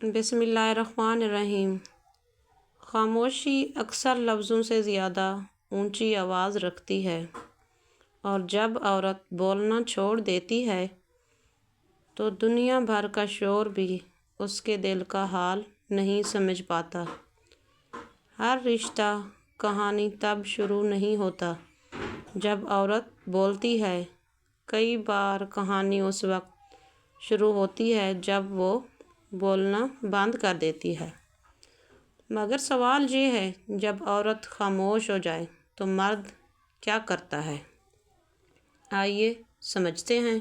बिस्मिल्लाहिर्रहमानिर्रहीम। खामोशी अक्सर लफ्ज़ों से ज़्यादा ऊंची आवाज़ रखती है और जब औरत बोलना छोड़ देती है तो दुनिया भर का शोर भी उसके दिल का हाल नहीं समझ पाता। हर रिश्ता कहानी तब शुरू नहीं होता जब औरत बोलती है। कई बार कहानी उस वक्त शुरू होती है जब वो बोलना बंद कर देती है। मगर सवाल ये है, जब औरत खामोश हो जाए तो मर्द क्या करता है? आइए समझते हैं।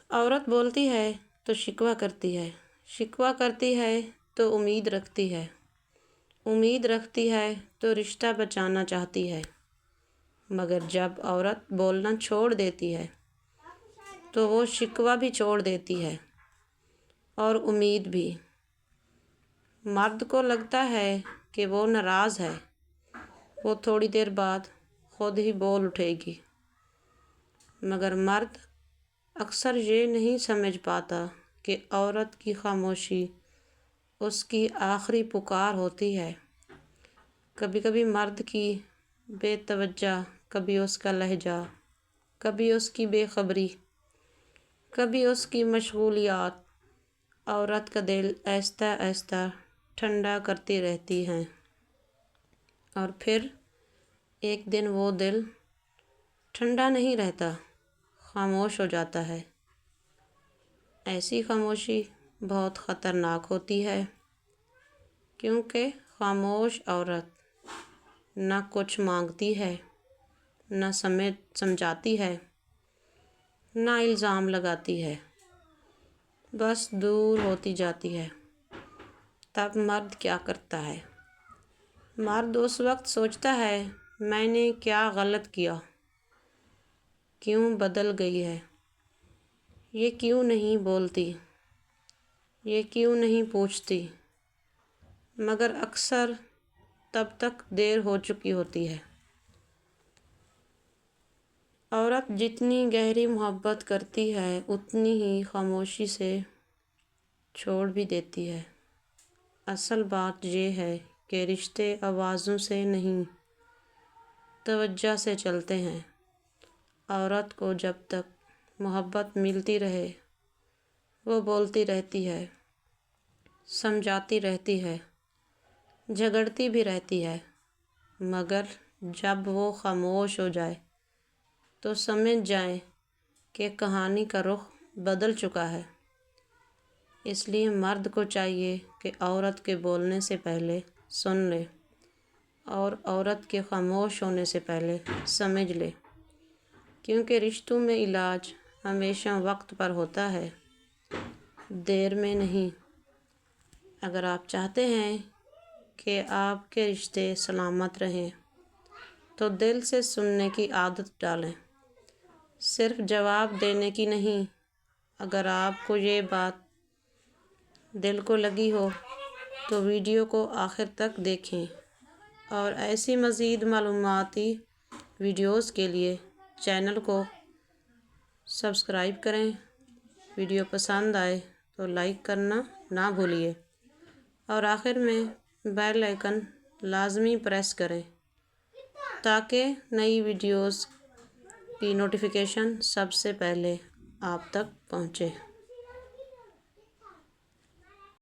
औरत बोलती है तो शिकवा करती है, शिकवा करती है तो उम्मीद रखती है, उम्मीद रखती है तो रिश्ता बचाना चाहती है। मगर जब औरत बोलना छोड़ देती है तो वो शिकवा भी छोड़ देती है और उम्मीद भी। मर्द को लगता है कि वो नाराज़ है, वो थोड़ी देर बाद खुद ही बोल उठेगी। मगर मर्द अक्सर ये नहीं समझ पाता कि औरत की खामोशी उसकी आखिरी पुकार होती है। कभी कभी मर्द की बेतवज्जा, कभी उसका लहजा, कभी उसकी बेखबरी, कभी उसकी मशगूलियात औरत का दिल आहिस्ता आहिस्ता ठंडा करती रहती हैं। और फिर एक दिन वो दिल ठंडा नहीं रहता, खामोश हो जाता है। ऐसी खामोशी बहुत ख़तरनाक होती है, क्योंकि खामोश औरत न कुछ मांगती है, न समझाती है, न इल्ज़ाम लगाती है, बस दूर होती जाती है। तब मर्द क्या करता है? मर्द उस वक्त सोचता है, मैंने क्या गलत किया, क्यों बदल गई है, ये क्यों नहीं बोलती, ये क्यों नहीं पूछती। मगर अक्सर तब तक देर हो चुकी होती है। औरत जितनी गहरी मोहब्बत करती है उतनी ही खामोशी से छोड़ भी देती है। असल बात ये है कि रिश्ते आवाज़ों से नहीं, तवज्जो से चलते हैं। औरत को जब तक मोहब्बत मिलती रहे वो बोलती रहती है, समझाती रहती है, झगड़ती भी रहती है। मगर जब वो खामोश हो जाए तो समझ जाए कि कहानी का रुख बदल चुका है। इसलिए मर्द को चाहिए कि औरत के बोलने से पहले सुन ले और औरत के खामोश होने से पहले समझ ले, क्योंकि रिश्तों में इलाज हमेशा वक्त पर होता है, देर में नहीं। अगर आप चाहते हैं कि आपके रिश्ते सलामत रहें तो दिल से सुनने की आदत डालें, सिर्फ जवाब देने की नहीं। अगर आपको ये बात दिल को लगी हो तो वीडियो को आखिर तक देखें और ऐसी मज़ीद मालूमाती वीडियोस के लिए चैनल को सब्सक्राइब करें। वीडियो पसंद आए तो लाइक करना ना भूलिए और आखिर में बेल आइकन लाजमी प्रेस करें ताकि नई वीडियोस की नोटिफिकेशन सबसे पहले आप तक पहुँचे।